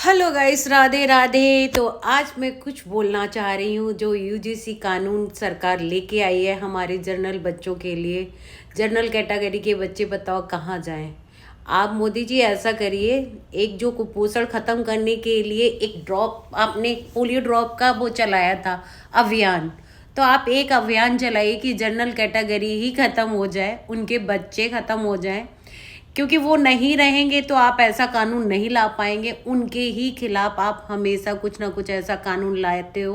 Hello guys, Radhe Radhe. तो आज मैं कुछ बोलना चाह रही हूँ जो यूजीसी कानून सरकार लेके आई है हमारे जनरल बच्चों के लिए। जनरल कैटेगरी के बच्चे बताओ कहाँ जाएं। आप मोदी जी ऐसा करिए, एक जो कुपोषण खत्म करने के लिए एक ड्रॉप, आपने पोलियो ड्रॉप का वो चलाया था अभियान, तो आप एक अभियान चलाइए कि जनरल कैटेगरी ही खत्म हो जाए, उनके बच्चे खत्म हो जाएं। क्योंकि वो नहीं रहेंगे तो आप ऐसा कानून नहीं ला पाएंगे, उनके ही खिलाफ आप हमेशा कुछ ना कुछ ऐसा कानून लाते हो।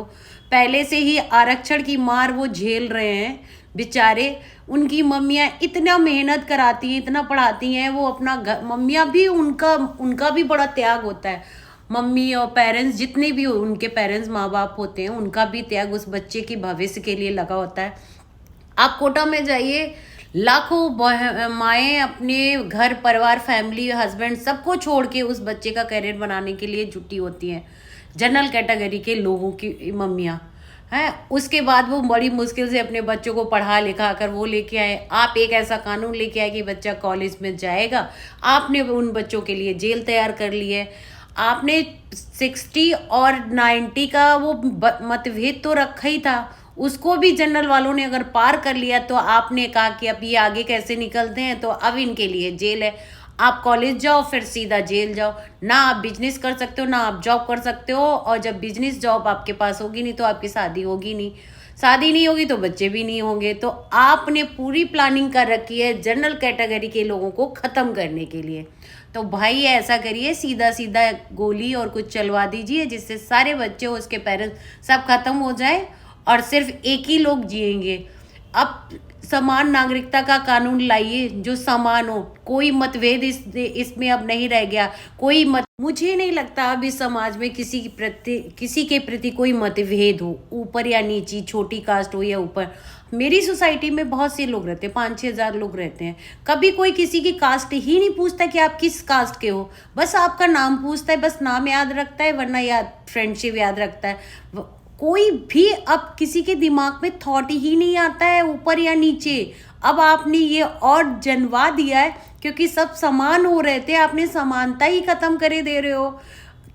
पहले से ही आरक्षण की मार वो झेल रहे हैं बेचारे। उनकी मम्मियाँ इतना मेहनत कराती हैं, इतना पढ़ाती हैं, वो अपना घर, मम्मियाँ भी, उनका उनका भी बड़ा त्याग होता है। मम्मी और पेरेंट्स जितने भी उनके पेरेंट्स माँ बाप होते हैं, उनका भी त्याग उस बच्चे की भविष्य के लिए लगा होता है। आप कोटा में जाइए, लाखों माएँ अपने घर परिवार फैमिली हस्बैंड सबको छोड़ के उस बच्चे का करियर बनाने के लिए जुटी होती हैं। जनरल कैटेगरी के लोगों की मम्मियाँ हैं, उसके बाद वो बड़ी मुश्किल से अपने बच्चों को पढ़ा लिखा कर वो लेके आए। आप एक ऐसा कानून लेके आए कि बच्चा कॉलेज में जाएगा, आपने उन बच्चों के लिए जेल तैयार कर ली है। आपने 60 और 90 का वो मतभेद तो रखा ही था, उसको भी जनरल वालों ने अगर पार कर लिया तो आपने कहा कि अब ये आगे कैसे निकलते हैं, तो अब इनके लिए जेल है। आप कॉलेज जाओ फिर सीधा जेल जाओ, ना आप बिजनेस कर सकते हो ना आप जॉब कर सकते हो। और जब बिजनेस जॉब आपके पास होगी नहीं तो आपकी शादी होगी नहीं, शादी नहीं होगी तो बच्चे भी नहीं होंगे। तो आपने पूरी प्लानिंग कर रखी है जनरल कैटेगरी के लोगों को ख़त्म करने के लिए। तो भाई ऐसा करिए, सीधा सीधा गोली और कुछ चलवा दीजिए जिससे सारे बच्चे उसके पेरेंट्स सब खत्म हो जाए और सिर्फ एक ही लोग जिएंगे। अब समान नागरिकता का कानून लाइए जो समान हो, कोई मतभेद इसमें अब नहीं रह गया। कोई मत, मुझे नहीं लगता अब इस समाज में किसी के प्रति कोई मतभेद हो, ऊपर या नीची, छोटी कास्ट हो या ऊपर। मेरी सोसाइटी में बहुत से लोग रहते हैं, 5-6 हज़ार लोग रहते हैं। कभी कोई किसी की कास्ट ही नहीं पूछता कि आप किस कास्ट के हो, बस आपका नाम पूछता है, बस नाम याद रखता है, वरना याद फ्रेंडशिप याद रखता है। कोई भी अब किसी के दिमाग में थॉट ही नहीं आता है ऊपर या नीचे। अब आपने ये और जनवा दिया है, क्योंकि सब समान हो रहे थे, आपने समानता ही खत्म करे दे रहे हो।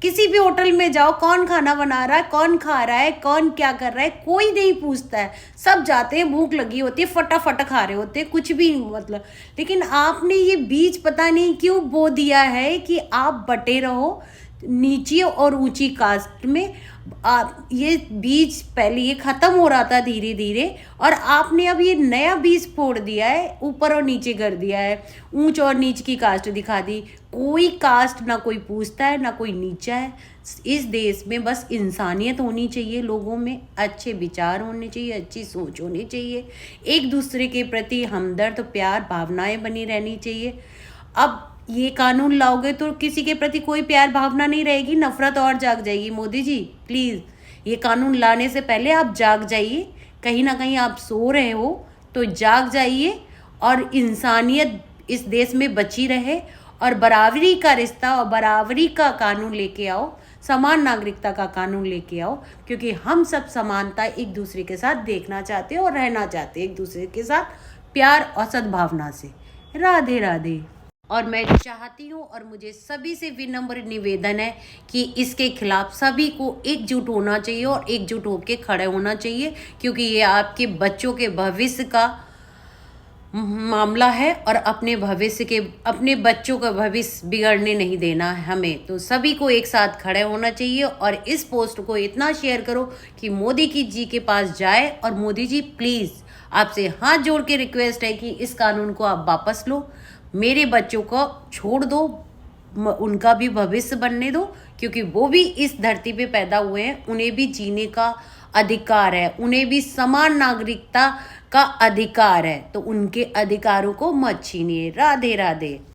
किसी भी होटल में जाओ, कौन खाना बना रहा है, कौन खा रहा है, कौन क्या कर रहा है, कोई नहीं पूछता है। सब जाते हैं, भूख लगी होती है, फटाफट खा रहे होते हैं, कुछ भी मतलब। लेकिन आपने ये बीज पता नहीं क्यों बो दिया है कि आप बटे रहो नीची और ऊंची कास्ट में। आप ये बीज पहले ये खत्म हो रहा था धीरे धीरे, और आपने अब ये नया बीज फोड़ दिया है, ऊपर और नीचे कर दिया है, ऊंच और नीच की कास्ट दिखा दी। कोई कास्ट ना कोई पूछता है ना कोई नीचा है। इस देश में बस इंसानियत होनी चाहिए, लोगों में अच्छे विचार होने चाहिए, अच्छी सोच होनी चाहिए, एक दूसरे के प्रति हमदर्द प्यार भावनाएं बनी रहनी चाहिए। अब ये कानून लाओगे तो किसी के प्रति कोई प्यार भावना नहीं रहेगी, नफरत और जाग जाएगी। मोदी जी प्लीज़, ये कानून लाने से पहले आप जाग जाइए। कहीं ना कहीं आप सो रहे हो तो जाग जाइए, और इंसानियत इस देश में बची रहे, और बराबरी का रिश्ता और बराबरी का कानून लेके आओ, समान नागरिकता का कानून लेके आओ। क्योंकि हम सब समानता एक दूसरे के साथ देखना चाहते हैं और रहना चाहते हैं एक दूसरे के साथ प्यार और सद्भावना से। राधे राधे। और मैं चाहती हूँ और मुझे सभी से विनम्र निवेदन है कि इसके खिलाफ सभी को एकजुट होना चाहिए और एकजुट होकर खड़े होना चाहिए, क्योंकि ये आपके बच्चों के भविष्य का मामला है, और अपने बच्चों का भविष्य बिगड़ने नहीं देना है हमें। तो सभी को एक साथ खड़े होना चाहिए, और इस पोस्ट को इतना शेयर करो कि मोदी जी के पास जाए। और मोदी जी प्लीज़, आपसे हाथ जोड़ के रिक्वेस्ट है कि इस कानून को आप वापस लो, मेरे बच्चों को छोड़ दो, उनका भी भविष्य बनने दो, क्योंकि वो भी इस धरती पे पैदा हुए हैं, उन्हें भी जीने का अधिकार है, उन्हें भी समान नागरिकता का अधिकार है। तो उनके अधिकारों को मत छीनिए। राधे राधे।